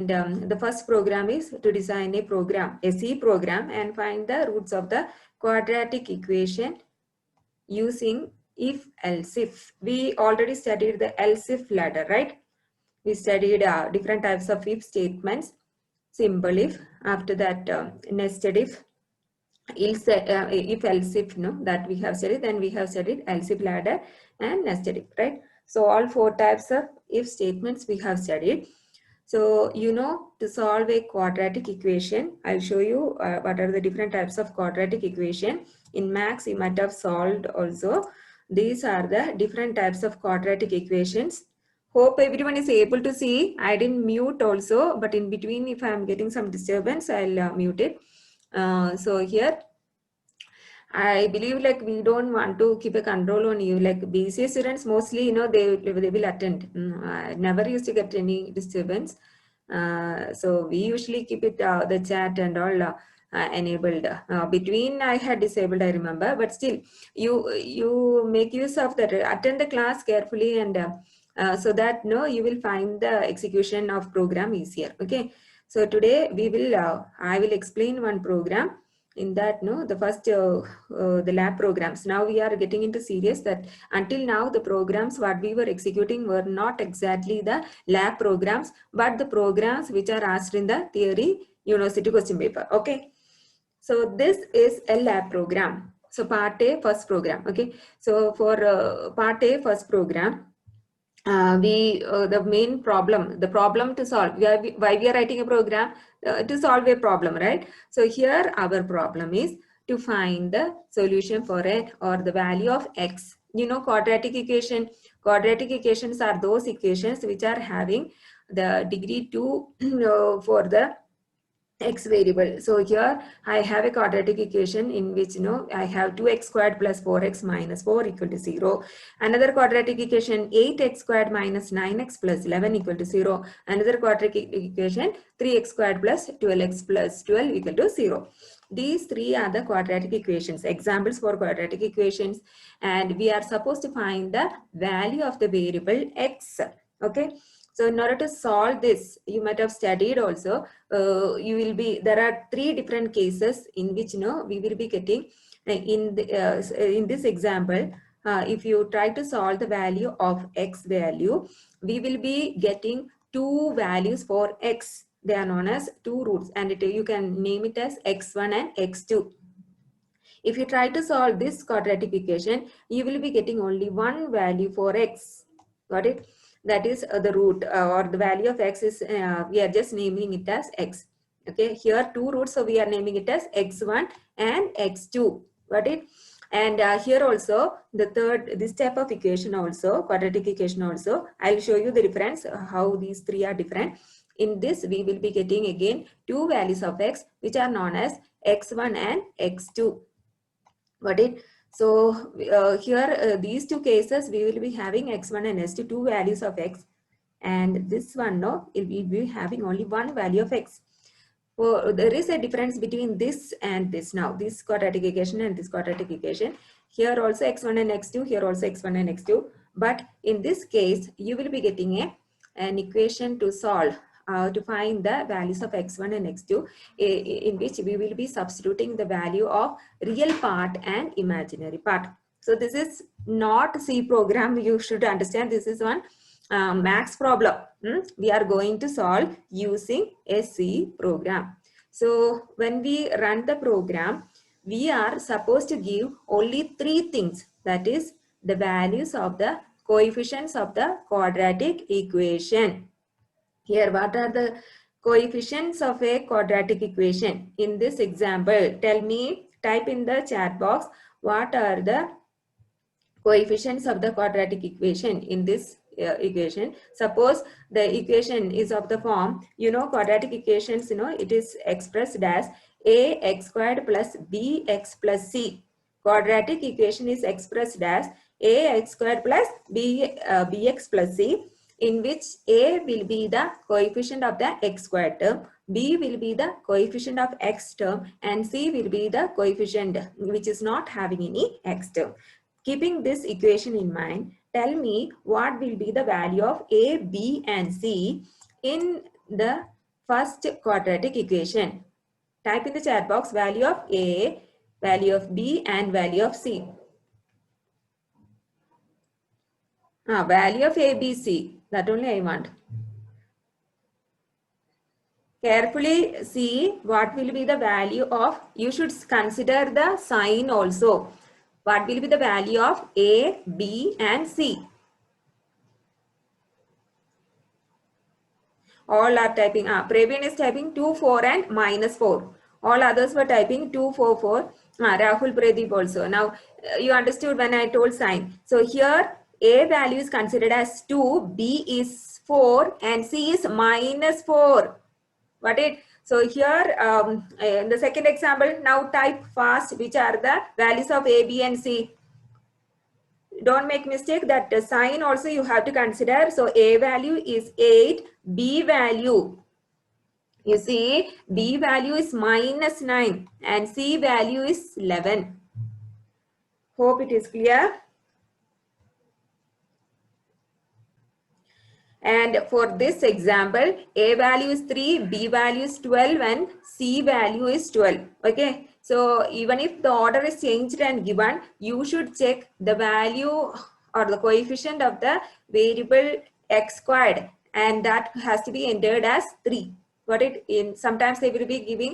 The first program is to design a program, a C program, and find the roots of the quadratic equation using if else if. We already studied the else if ladder, right? We studied different types of if statements, simple if, after that nested if else if, no, that we have studied. Then we have studied else if ladder and nested if, right? So all four types of if statements we have studied. So, to solve a quadratic equation, I'll show you what are the different types of quadratic equation. In maths, you might have solved also. These are the different types of quadratic equations. Hope everyone is able to see. I didn't mute also, but in between, if I'm getting some disturbance, I'll mute it. So here, I believe like we don't want to keep a control on you. Like BCA students, mostly, they will attend. I never used to get any disturbance. So we usually keep it the chat and all enabled. Between I had disabled, I remember, but still you make use of that. Attend the class carefully, and so that you will find the execution of program easier. Okay. So today we will I will explain one program. In that, the first the lab programs. Now we are getting into serious that until now the programs what we were executing were not exactly the lab programs, but the programs which are asked in the theory university question paper. Okay, so this is a lab program. So part A, first program. Okay, so for part A, first program, the main problem, the problem to solve, why we are writing a program to solve a problem, right? So here our problem is to find the solution for it, or the value of x. Quadratic equations are those equations which are having the degree 2 for the x variable. So here I have a quadratic equation in which I have 2x squared plus 4x minus 4 equal to 0. Another quadratic equation 8x squared minus 9x plus 11 equal to 0. Another quadratic equation 3x squared plus 12x plus 12 equal to 0. These three are the quadratic equations, examples for quadratic equations, and we are supposed to find the value of the variable x. Okay. So in order to solve this, you might have studied also, there are three different cases in which we will be getting in this example. If you try to solve the value of x value, we will be getting two values for x. They are known as two roots, and you can name it as x1 and x2. If you try to solve this quadratic equation, you will be getting only one value for x. Got it? That is the root or the value of x is, we are just naming it as x. Okay, here two roots, so we are naming it as x1 and x2. Got it? And here also this type of equation also, quadratic equation also, I'll show you the difference, how these three are different. In this, we will be getting again two values of x, which are known as x1 and x2. Got it? So here these two cases we will be having x1 and x2, two values of x, and this one it will be having only one value of x. So there is a difference between this and this. Now this quadratic equation and this quadratic equation, here also x1 and x2, here also x1 and x2, but in this case you will be getting an equation to solve, to find the values of x1 and x2, in which we will be substituting the value of real part and imaginary part. So this is not C program, you should understand. This is one max problem. We are going to solve using a C program. So when we run the program, we are supposed to give only three things, that is the values of the coefficients of the quadratic equation. Here, what are the coefficients of a quadratic equation? In this example, tell me, type in the chat box, what are the coefficients of the quadratic equation in this equation. Suppose the equation is of the form, quadratic equations, it is expressed as ax squared plus bx plus c. Quadratic equation is expressed as ax squared plus bx plus c, in which a will be the coefficient of the x squared term, b will be the coefficient of x term, and c will be the coefficient which is not having any x term. Keeping this equation in mind, tell me what will be the value of a, b and c in the first quadratic equation. Type in the chat box value of A, value of B and value of C. Value of A, B, C. That only I want. Carefully see what will be the value of, you should consider the sign also. What will be the value of A, B and C? All are typing, Praveen is typing 2, 4 and -4. All others were typing 2, 4, 4. Rahul, Pradeep also. Now, you understood when I told sign. So here, A value is considered as 2, B is 4 and C is -4. Got it? So here, in the second example, now type fast which are the values of A, B and C. Don't make mistake that the sign also you have to consider. So A value is 8, B value, you see, B value is -9 and C value is 11. Hope it is clear. And for this example, A value is 3, B value is 12 and C value is 12. Okay. So even if the order is changed and given, you should check the value or the coefficient of the variable x squared, and that has to be entered as 3. Got it? In sometimes they will be giving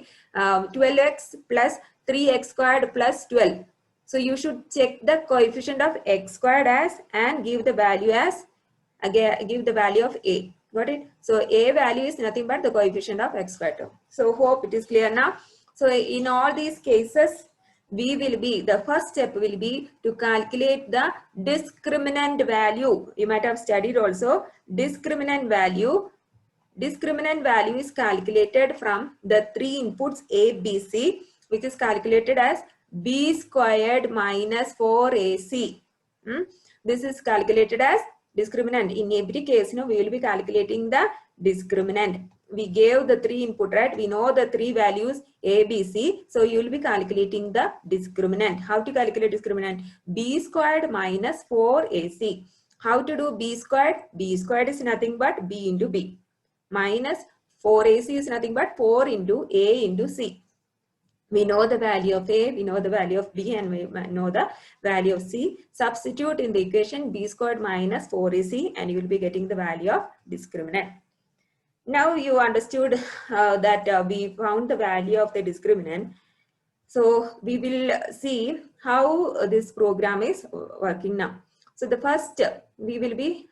12x plus 3x squared plus 12. So you should check the coefficient of x squared as and give the value as, again give the value of A. Got it? So A value is nothing but the coefficient of x squared term. So hope it is clear now. So in all these cases, we will be, the first step will be to calculate the discriminant value. You might have studied also discriminant value. Discriminant value is calculated from the three inputs A, B, C, which is calculated as B squared minus 4AC. This is calculated as discriminant. In every case, we will be calculating the discriminant. We gave the three input, right? We know the three values A, B, C. So you will be calculating the discriminant. How to calculate discriminant? B squared minus 4AC. How to do B squared? B squared is nothing but B into B. Minus 4AC is nothing but 4 into A into C. We know the value of A, we know the value of B, and we know the value of C. Substitute in the equation B squared minus 4AC and you will be getting the value of discriminant. Now you understood that we found the value of the discriminant. So we will see how this program is working now. So the first we will be,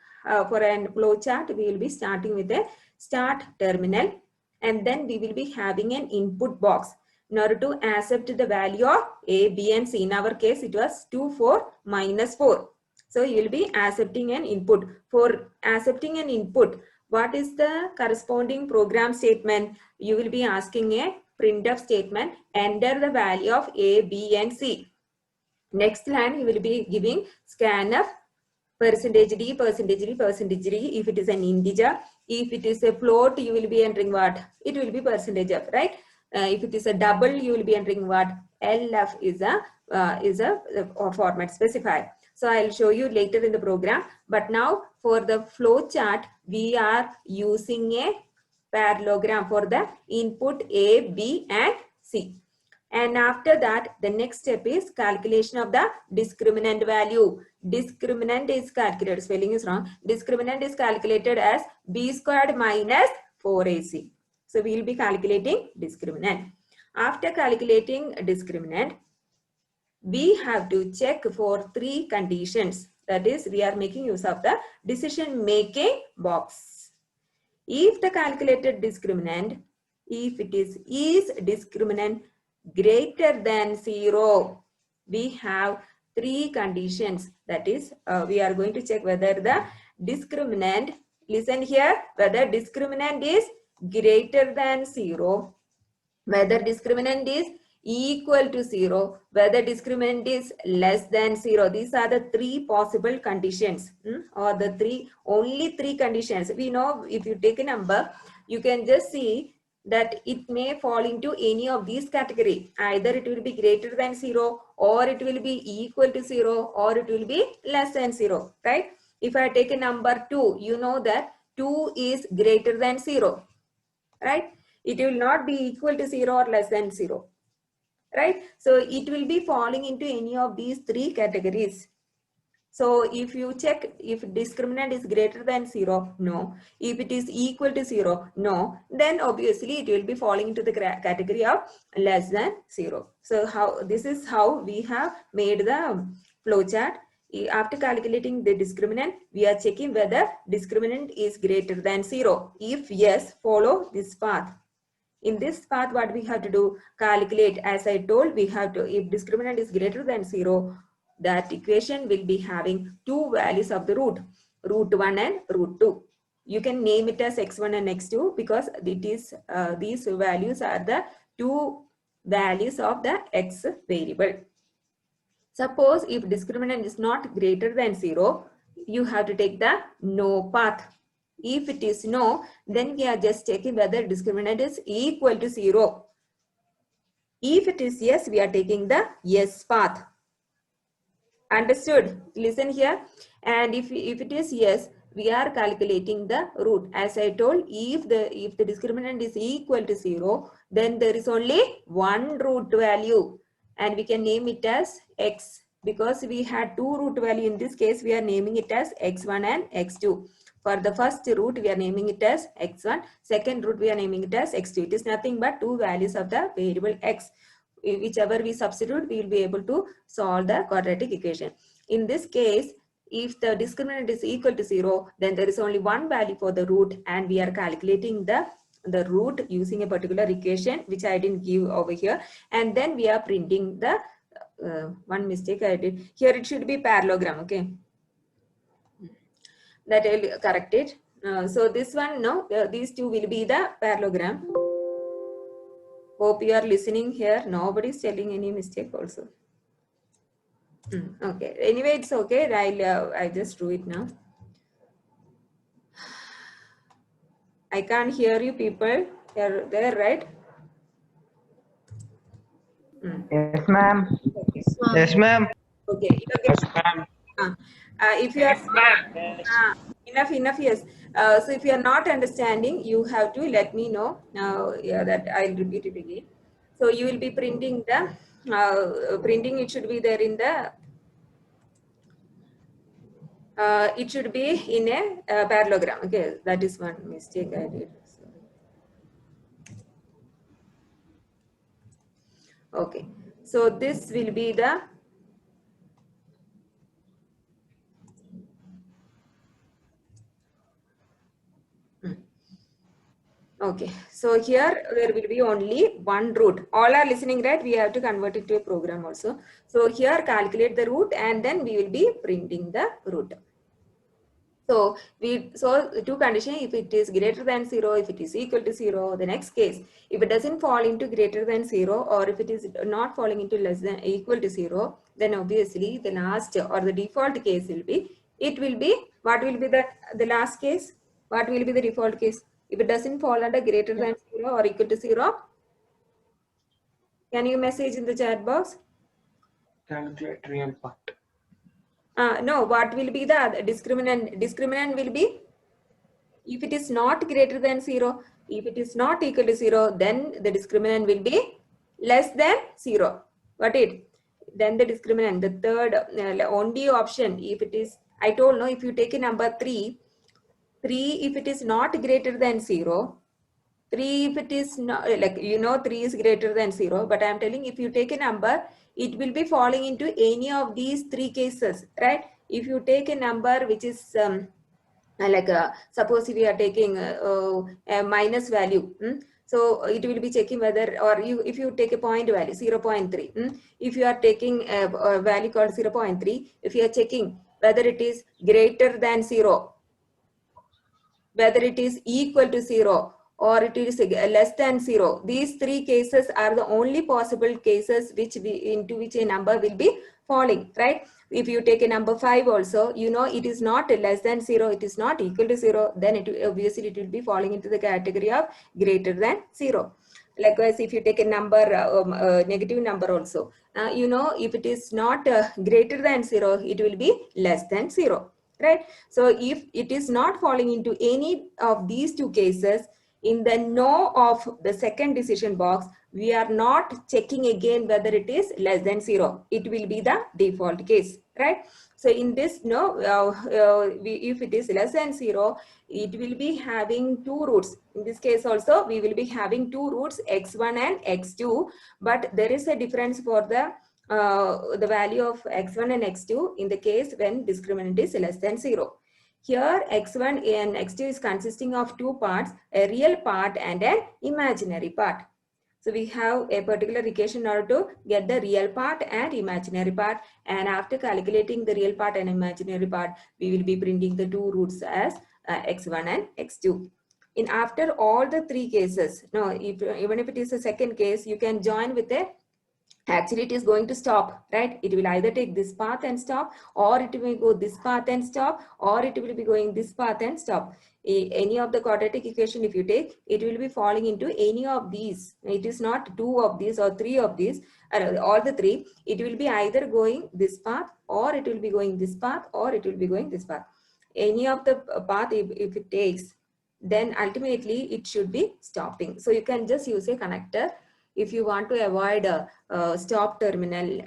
for a flow chart, we will be starting with a start terminal, and then we will be having an input box in order to accept the value of A, B and C. In our case, it was 2, 4, minus 4. So you will be accepting an input. For accepting an input, what is the corresponding program statement? You will be asking a printf statement, enter the value of A, B and C. Next line, you will be giving scanf %d, %d, %d if it is an integer. If it is a float, you will be entering what? It will be percentage of, right? If it is a double, you will be entering what? LF is a format specifier. So I'll show you later in the program. But now for the flow chart, we are using a parallelogram for the input A, B and C. And after that, the next step is calculation of the discriminant value. Discriminant is calculated, spelling is wrong. Discriminant is calculated as B squared minus 4AC. So we will be calculating discriminant. After calculating discriminant, we have to check for three conditions. That is, we are making use of the decision making box. If the calculated discriminant, if it is discriminant greater than 0, we have three conditions. That is, we are going to check whether the discriminant, listen here, whether discriminant is greater than 0, whether discriminant is equal to 0, whether discriminant is less than 0. These are the three possible conditions, or the only three conditions. We know if you take a number, you can just see that it may fall into any of these category. Either it will be greater than 0, or it will be equal to 0, or it will be less than 0, right? If I take a number 2, you know that 2 is greater than 0. right? It will not be equal to 0 or less than 0, right? So it will be falling into any of these three categories. So if you check if discriminant is greater than 0, no. If it is equal to 0, no. Then obviously it will be falling into the category of less than 0. So this is how we have made the flowchart. After calculating the discriminant, we are checking whether discriminant is greater than 0. If yes, follow this path. In this path, what we have to do, calculate, as I told, we have to, if discriminant is greater than 0, that equation will be having two values of the root, root 1 and root 2. You can name it as x1 and x2 because it is these values are the two values of the x variable. Suppose if discriminant is not greater than 0, you have to take the no path. If it is no, then we are just checking whether discriminant is equal to 0. If it is yes, we are taking the yes path. Understood? Listen here. And if it is yes, we are calculating the root. As I told, if the discriminant is equal to 0, then there is only one root value and we can name it as x. Because we had two root value, in this case we are naming it as x1 and x2. For the first root we are naming it as x1, second root we are naming it as x2. It is nothing but two values of the variable x. Whichever we substitute, we will be able to solve the quadratic equation. In this case, if the discriminant is equal to 0, then there is only one value for the root and we are calculating the root using a particular equation which I didn't give over here, and then we are printing the one mistake I did here. It should be parallelogram, okay, that I will correct it. So this one, no, these two will be the parallelogram. Hope you are listening here. Nobody is telling any mistake also. Okay. Anyway, it's okay. I just do it now. I can't hear you people. You're there, right? Yes, ma'am. Okay. Yes, ma'am. Okay. Yes, ma'am. If you are enough, yes. So if you are not understanding, you have to let me know. Yeah, that I'll repeat it again. So you will be printing the printing. It should be there in the. It should be in a parallelogram. Okay, that is one mistake I did. Okay, so this will be the okay. So here there will be only one root. All are listening, right? We have to convert it to a program also. So here calculate the root and then we will be printing the root. So two conditions, if it is greater than 0, if it is equal to 0, the next case, if it doesn't fall into greater than 0 or if it is not falling into less than equal to 0, then obviously the last or the default case will be, what will be the last case? What will be the default case? If it doesn't fall under greater than 0 or equal to 0, can you message in the chat box? Calculate real part. No, what will be the discriminant? Discriminant will be, if it is not greater than 0, if it is not equal to 0, then the discriminant will be less than 0. Got it? Then the discriminant, the third only option, if it is, I told no, if you take a number 3, if it is not greater than 0, 3 if it is not, like 3 is greater than 0, but I am telling if you take a number, it will be falling into any of these three cases, right? If you take a number which is suppose if we are taking a minus value, so it will be checking whether, or if you take a point value 0.3, if you are taking a value called 0.3, if you are checking whether it is greater than 0, whether it is equal to 0, or it is less than 0. These three cases are the only possible cases into which a number will be falling, right? If you take a number 5 also, it is not less than 0, it is not equal to 0, then obviously it will be falling into the category of greater than 0. Likewise, if you take a number, negative number also, if it is not greater than 0, it will be less than 0. Right? So if it is not falling into any of these two cases, In the no of the second decision box, we are not checking again whether it is less than 0. It will be the default case, right? So in this no, if it is less than 0, it will be having two roots. In this case also, we will be having two roots, x1 and x2, but there is a difference for the value of x1 and x2 in the case when discriminant is less than 0. Here x1 and x2 is consisting of two parts, a real part and an imaginary part. So we have a particular equation in order to get the real part and imaginary part, and after calculating the real part and imaginary part, we will be printing the two roots as x1 and x2. In after all the three cases, no, even if it is a second case, you can join with a, actually it is going to stop, right? It will either take this path and stop, or it will go this path and stop, or it will be going this path and stop. Any of the quadratic equation if you take, it will be falling into any of these. It is not two of these or three of these, all the three. It will be either going this path, or it will be going this path, or it will be going this path. Any of the path if it takes, then ultimately it should be stopping. So you can just use a connector if you want to avoid a stop terminal.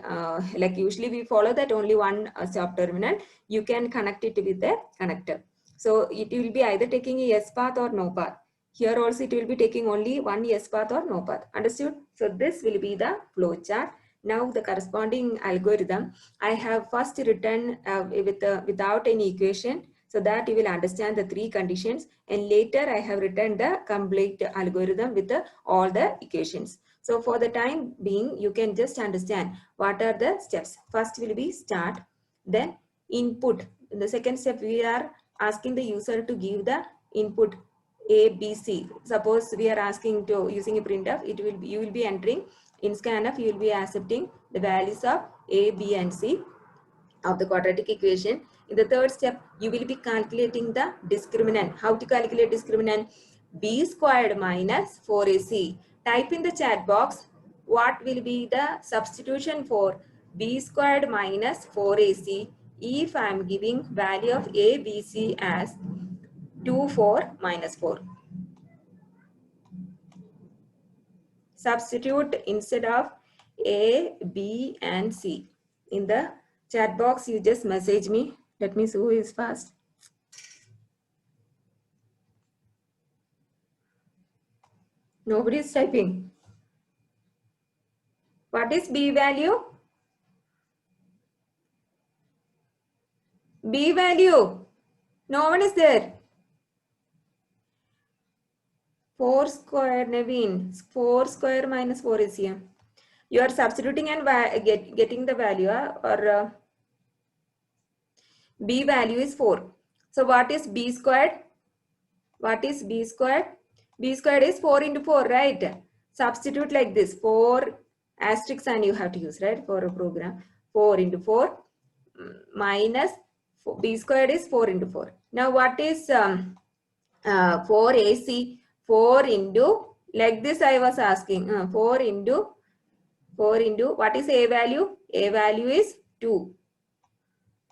Like usually we follow that only one stop terminal, you can connect it with a connector. So it will be either taking a yes path or no path. Here also it will be taking only one yes path or no path. Understood? So this will be the flow chart. Now the corresponding algorithm I have first written without any equation, so that you will understand the three conditions, and later I have written the complete algorithm with all the equations. So for the time being, you can just understand what are the steps. First will be start, then input. In the second step, we are asking the user to give the input A, B, C. Suppose we are asking to using a printf, it will be, you will be entering in scanf, you will be accepting the values of A, B, and C of the quadratic equation. In the third step, you will be calculating the discriminant. How to calculate discriminant? B squared minus 4AC. Type in the chat box what will be the substitution for B squared minus 4AC if I am giving value of A, B, C as 2, 4, minus 4. Substitute instead of A, B, and C. In the chat box, you just message me. Let me see who is fast. Nobody is typing. What is B value? B value. No one is there. 4 square, Naveen. 4 square minus 4 is here. You are substituting and getting the value, or B value is 4. So what is B squared? What is B squared? B squared is 4 into 4, right? Substitute like this, 4 asterisk sign you have to use, right, for a program. 4 into 4 minus 4. B squared is 4 into 4. Now what is 4 AC? 4 into, like this I was asking, 4 into what is A value? A value is 2.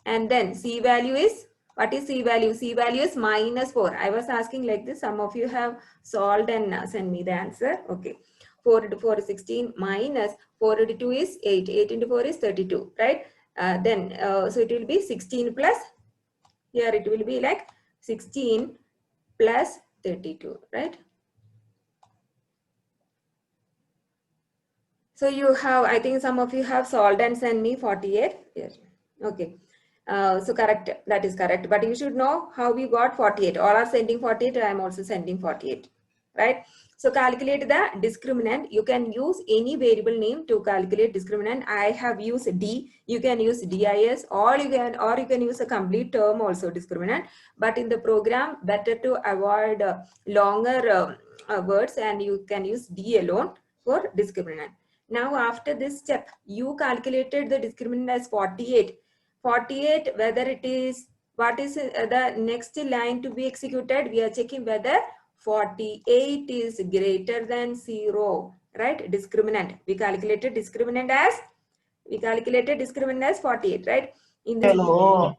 And then C value is, what is C value? C value is minus 4. I was asking like this. Some of you have solved and send me the answer. Okay. 4 into 4 is 16 minus 4 into 2 is 8. 8 into 4 is 32, right? So it will be 16 plus, here it will be like 16 plus 32, right? So you have, I think some of you have solved and send me 48. Yes. Okay. So correct, that is correct. But you should know how we got 48. All are sending 48. I am also sending 48, right? So calculate the discriminant. You can use any variable name to calculate discriminant. I have used D. You can use DIS, or you can use a complete term also, discriminant. But in the program, better to avoid longer words, and you can use D alone for discriminant. Now after this step, you calculated the discriminant as 48. 48, whether it is, what is the next line to be executed? We are checking whether 48 is greater than 0, right? Discriminant. We calculated discriminant as 48, right? In this, Hello.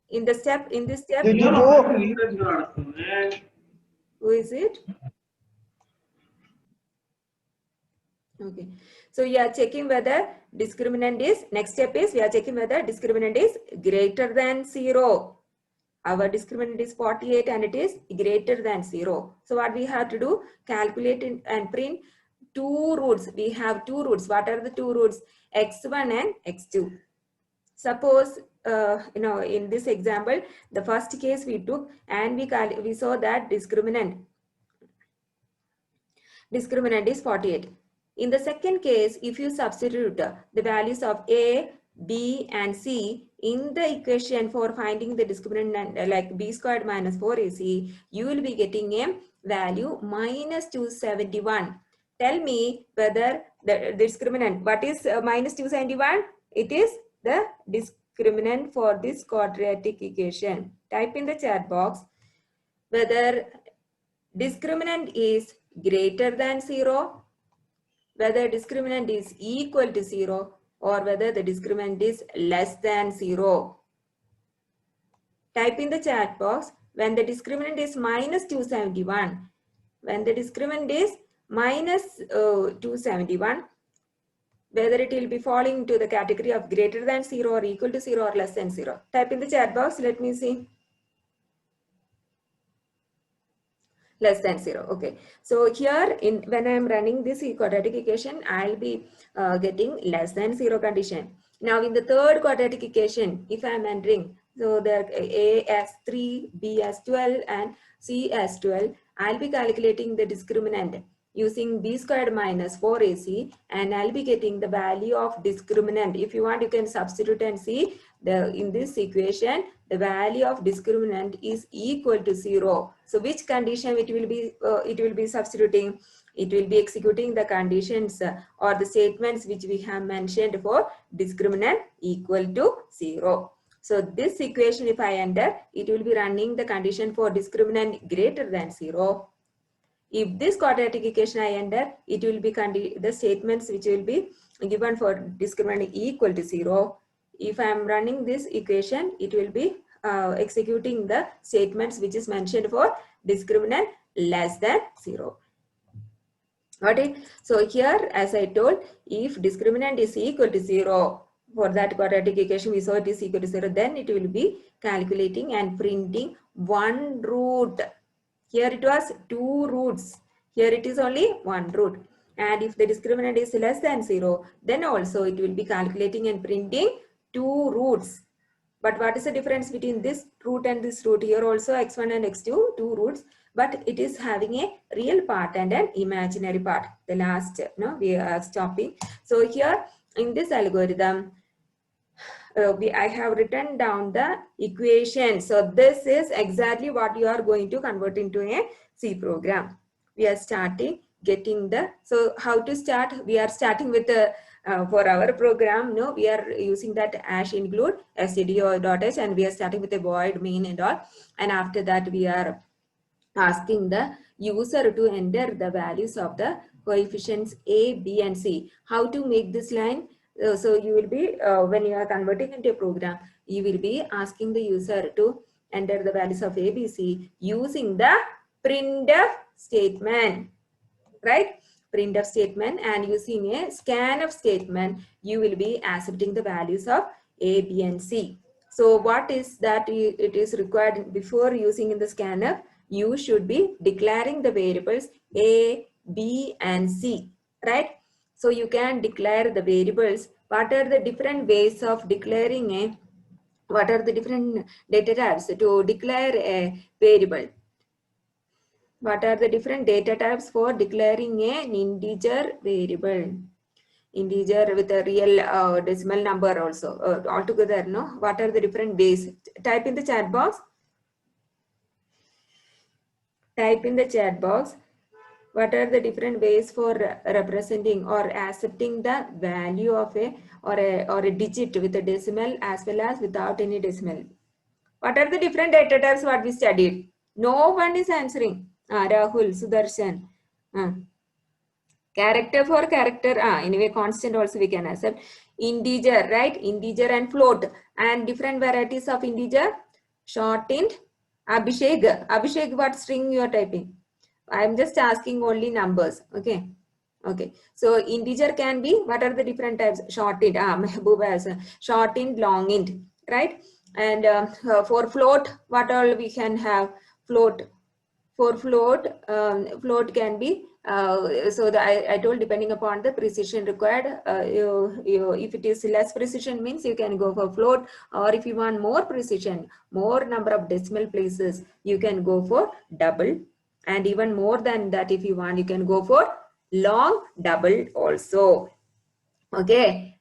in this step, Did you do? Who is it? Okay. So you are checking whether discriminant is, next step is we are checking whether discriminant is greater than 0. Our discriminant is 48 and it is greater than 0. So what we have to do? Calculate and print two roots. We have two roots. What are the two roots? X1 and X2. Suppose, in this example, the first case we took and we saw that discriminant is 48. In the second case, if you substitute the values of A, B and C in the equation for finding the discriminant like B squared minus 4AC, you will be getting a value minus 271. Tell me whether the discriminant, what is minus 271? It is the discriminant for this quadratic equation. Type in the chat box whether discriminant is greater than 0, whether discriminant is equal to 0, or whether the discriminant is less than 0. Type in the chat box when the discriminant is minus 271. When the discriminant is minus 271, whether it will be falling into the category of greater than 0 or equal to 0 or less than 0. Type in the chat box. Let me see. Less than 0. Okay. So here when I am running this quadratic equation, I'll be getting less than 0 condition. Now in the third quadratic equation, if I am entering, so there A as 3, B as 12 and C as 12, I'll be calculating the discriminant using B squared minus 4AC and I'll be getting the value of discriminant. If you want, you can substitute and see in this equation, the value of discriminant is equal to 0. So which condition it will be substituting? It will be executing the conditions or the statements which we have mentioned for discriminant equal to 0. So this equation, if I enter, it will be running the condition for discriminant greater than 0. If this quadratic equation I enter, it will be the statements which will be given for discriminant equal to 0. If I am running this equation, it will be executing the statements which is mentioned for discriminant less than 0. Got it? So here, as I told, if discriminant is equal to 0, for that quadratic equation we saw it is equal to 0, then it will be calculating and printing one root. Here it was two roots. Here it is only one root. And if the discriminant is less than 0, then also it will be calculating and printing two roots. But what is the difference between this root and this root? Here also x1 and x2, two roots, but it is having a real part and an imaginary part. The last, we are stopping. So here in this algorithm, I have written down the equation. So this is exactly what you are going to convert into a C program. We are starting getting so how to start? We are starting with the for our program, we are using that hash include stdio.h and we are starting with a void main and all. And after that, we are asking the user to enter the values of the coefficients A, B and C. How to make this line? So you will be, when you are converting into a program, you will be asking the user to enter the values of A, B, C using the printf statement, right? Printf statement, and using a scanf statement, you will be accepting the values of A, B and C. So what is that it is required before using in the scanf? You should be declaring the variables A, B and C, right? So you can declare the variables. What are the different ways of declaring what are the different data types to declare a variable? What are the different data types for declaring an integer variable? Integer with a real decimal number also. Altogether, what are the different ways? Type in the chat box. Type in the chat box. What are the different ways for representing or accepting the value of or a digit with a decimal as well as without any decimal? What are the different data types what we studied? No one is answering. Rahul, Sudarshan. Character for character. Anyway, constant also we can accept. Integer, right? Integer and float. And different varieties of integer. Short int. Abhishek. Abhishek, what string you are typing? I'm just asking only numbers. Okay. Okay. So integer can be, what are the different types? Short int, Mehbooba has short int, long int, right? And for float, what all we can have? Float. For float, float can be, so I told depending upon the precision required, if it is less precision means you can go for float, or if you want more precision, more number of decimal places, you can go for double, and even more than that if you want, you can go for long double also. Okay.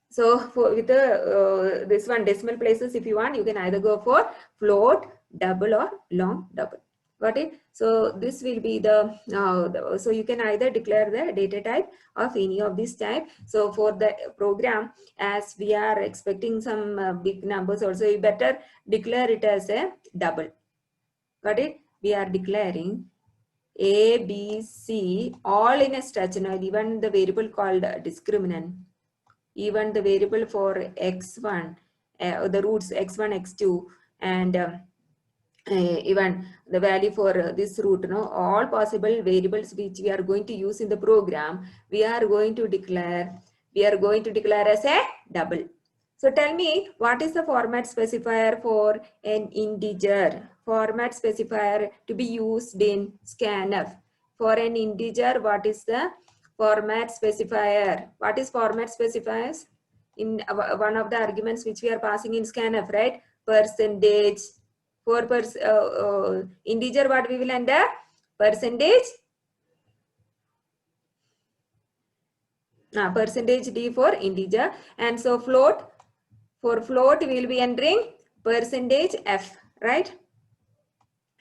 So for with the this one decimal places, if you want, you can either go for float, double, or long double. Got it? So this will be so you can either declare the data type of any of this type. So for the program, as we are expecting some big numbers also, you better declare it as a double. Got it? We are declaring A, B, C all in a structure. Even the variable called discriminant, even the variable for x1, the roots x1, x2, and even the value for this root, all possible variables which we are going to use in the program, we are going to declare as a double. So tell me, what is the format specifier for an integer? Format specifier to be used in scanf. For an integer, what is the format specifier? What is format specifiers? In one of the arguments which we are passing in scanf, right? Percentage. For integer, what we will enter? Percentage. Percentage D for integer. And so float. For float, we will be entering percentage F, right?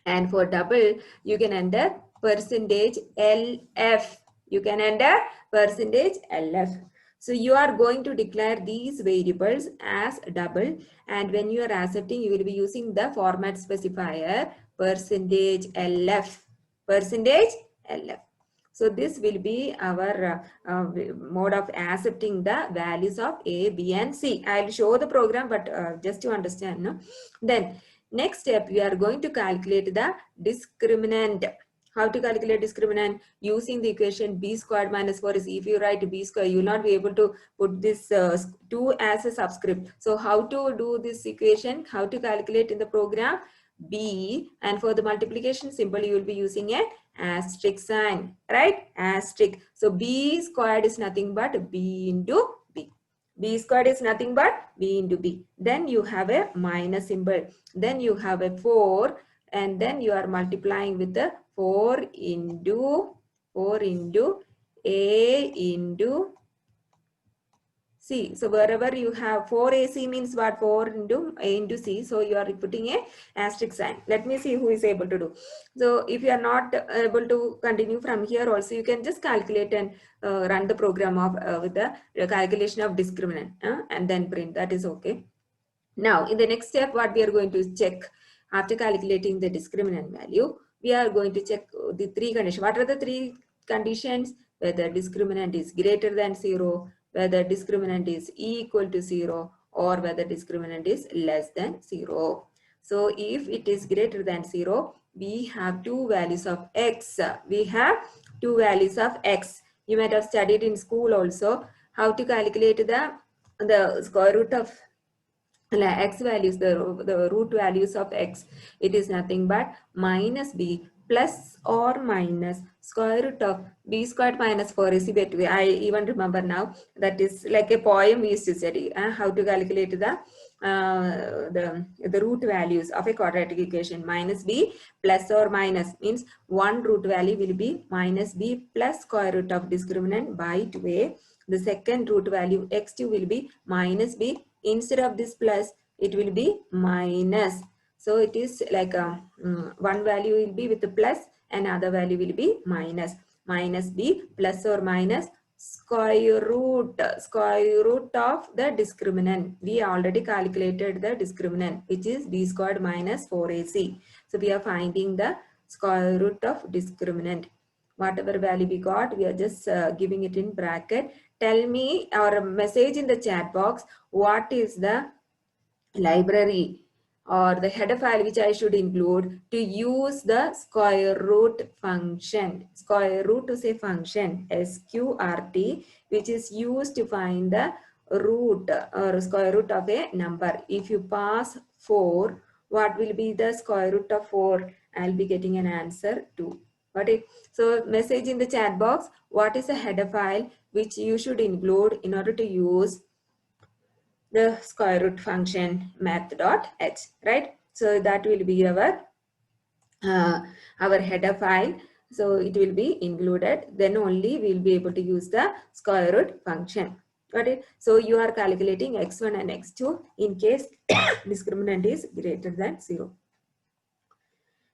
And for double, you can enter percentage LF. You can enter percentage LF. So you are going to declare these variables as double, and when you are accepting, you will be using the format specifier percentage LF. Percentage LF. So this will be our mode of accepting the values of A, B, and C. I'll show the program, but just to understand. No? Then next step, we are going to calculate the discriminant. How to calculate discriminant? Using the equation b squared minus 4ac. If you write b squared, you will not be able to put this 2 as a subscript. So how to do this equation? How to calculate in the program? B, and for the multiplication symbol, you will be using a asterisk sign, right? Asterisk. So b squared is nothing but b into b. B squared is nothing but b into b. Then you have a minus symbol. Then you have a 4, and then you are multiplying with the 4 into a into C. So wherever you have 4AC means what? 4 into A into C. So you are putting a asterisk sign. Let me see who is able to do. So if you are not able to continue from here also, you can just calculate and run the program of with the calculation of discriminant and then print. That is okay. Now in the next step, what we are going to check after calculating the discriminant value, we are going to check the 3 conditions. What are the 3 conditions? Whether discriminant is greater than 0, whether discriminant is equal to 0, or whether discriminant is less than 0. So if it is greater than 0, we have 2 values of x. We have 2 values of x. You might have studied in school also how to calculate the square root of x values, the root values of x. It is nothing but minus b plus or minus square root of b squared minus 4ac. I even remember now, that is like a poem we used to study how to calculate the root values of a quadratic equation. Minus b plus or minus means one root value will be minus b plus square root of discriminant by 2a. The second root value x2 will be minus b. Instead of this plus, it will be minus. So it is like one value will be with the plus and other value will be minus. Minus b plus or minus square root of the discriminant. We already calculated the discriminant, which is b squared minus 4ac. So we are finding the square root of discriminant. Whatever value we got, we are just giving it in bracket. Tell me, or message in the chat box, what is the library or the header file which I should include to use the square root function. Square root is a function, sqrt, which is used to find the root or square root of a number. If you pass 4, what will be the square root of 4? I'll be getting an answer 2. Got it? So message in the chat box, what is a header file which you should include in order to use the square root function math.h, right? So that will be our header file. So it will be included. Then only we'll be able to use the square root function. Got it? So you are calculating x1 and x2 in case discriminant is greater than 0.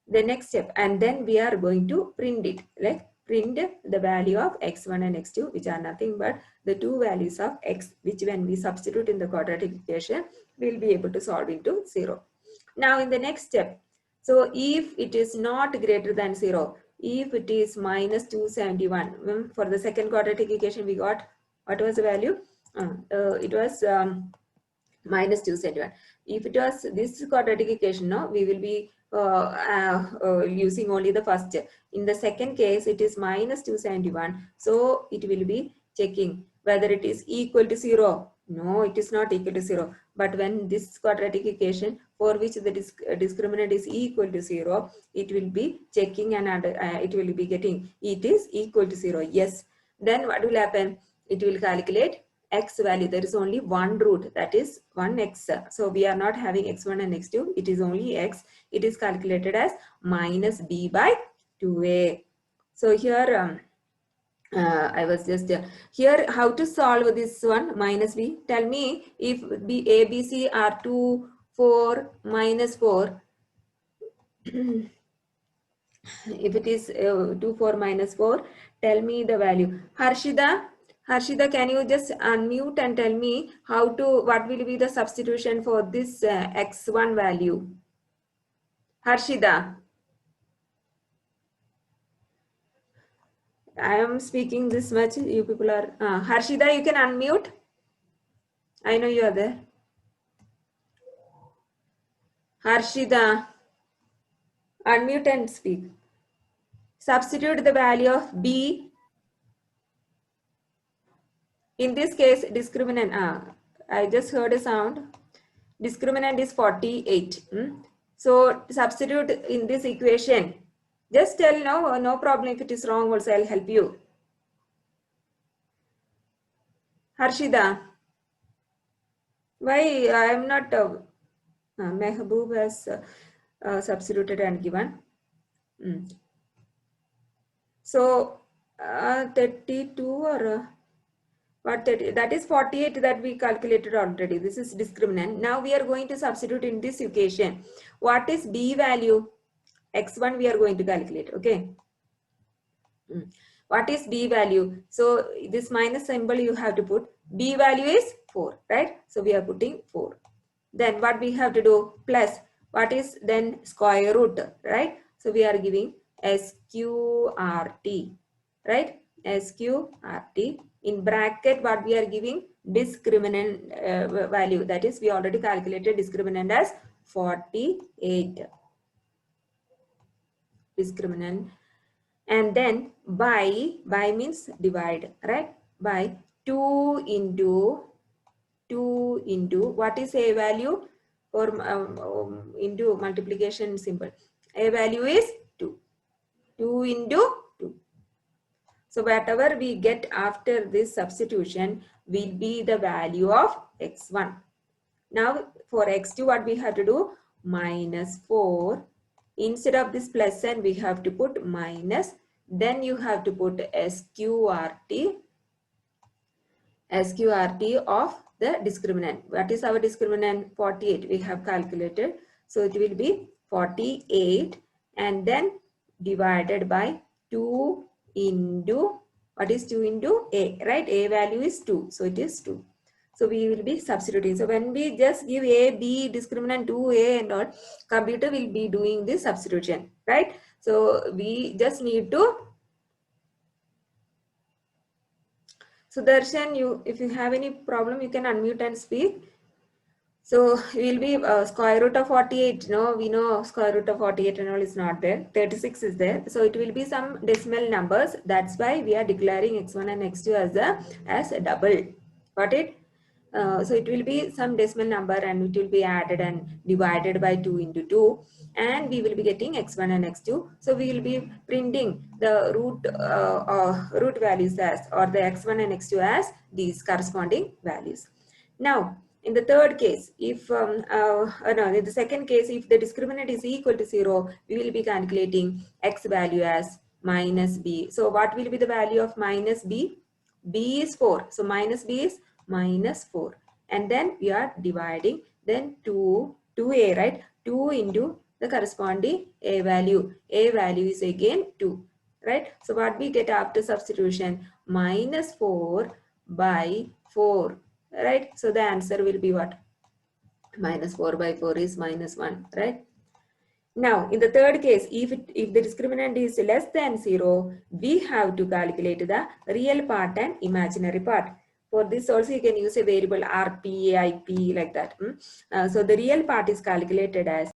The next step, and then we are going to print it, like print the value of x1 and x2, which are nothing but the two values of x, which when we substitute in the quadratic equation, we'll be able to solve into 0. Now in the next step, so if it is not greater than 0, if it is minus 271, for the second quadratic equation we got, what was the value? It was minus 271. If it was this quadratic equation, no, we will be using only the first. In the second case, it is minus 271. So it will be checking whether it is equal to 0. No, it is not equal to 0. But when this quadratic equation for which the discriminant is equal to 0, it will be checking and it will be getting it is equal to 0. Yes. Then what will happen? It will calculate x value. There is only one root, that is 1x. So we are not having x1 and x2. It is only x. It is calculated as minus b by 2a. So here I was just here how to solve this one minus b. Tell me if b a b c are 2 4 minus 4. If it is 2 4 minus 4, tell me the value. Harshida, can you just unmute and tell me what will be the substitution for this x1 value? Harshida, I am speaking this much. You people are Harshida, you can unmute. I know you are there. Harshida, unmute and speak. Substitute the value of b. In this case, discriminant. I just heard a sound. Discriminant is 48. So substitute in this equation. Just tell no problem. If it is wrong, also I'll help you. Harshida, why I am not? Mehboob has substituted and given. So 32 or what? 30, that is 48 that we calculated already. This is discriminant. Now we are going to substitute in this equation. What is b value? X1 we are going to calculate. Okay. What is b value? So this minus symbol you have to put. B value is 4, right? So we are putting 4. Then what we have to do? Plus, what is then square root, right? So we are giving SQRT, right? SQRT. In bracket, what we are giving? Discriminant value. That is, we already calculated discriminant as 48. Discriminant. And then by means divide, right? By 2 into what is a value? Or into multiplication symbol. A value is 2. 2 into 2. So whatever we get after this substitution will be the value of x1. Now for x2 what we have to do? Minus 4. Instead of this plus sign we have to put minus. Then you have to put SQRT of the discriminant. What is our discriminant? 48 we have calculated. So it will be 48 and then divided by 2 into, what is 2 into a, right? A value is 2. So it is 2. So we will be substituting. So when we just give a, b, discriminant 2a and all, computer will be doing this substitution, right? So we just need to. So Darshan, if you have any problem, you can unmute and speak. So we will be square root of 48. No, we know square root of 48 and all is not there. 36 is there. So it will be some decimal numbers. That's why we are declaring x1 and x2 as a double. Got it? So it will be some decimal number and it will be added and divided by 2 into 2, and we will be getting x1 and x2. So we will be printing the root values as, or the x1 and x2 as these corresponding values. Now in the third case, if no, in the second case, if the discriminant is equal to 0, we will be calculating x value as minus b. So what will be the value of minus b? B is 4. So minus b is minus 4. And then we are dividing, then 2a, right? 2 into the corresponding a value. A value is again 2, right? So what we get after substitution? Minus 4 by 4, right? So the answer will be what? Minus 4 by 4 is minus 1, right? Now, in the third case, if the discriminant is less than 0, we have to calculate the real part and imaginary part. For this also, you can use a variable RP, IP, like that. So the real part is calculated as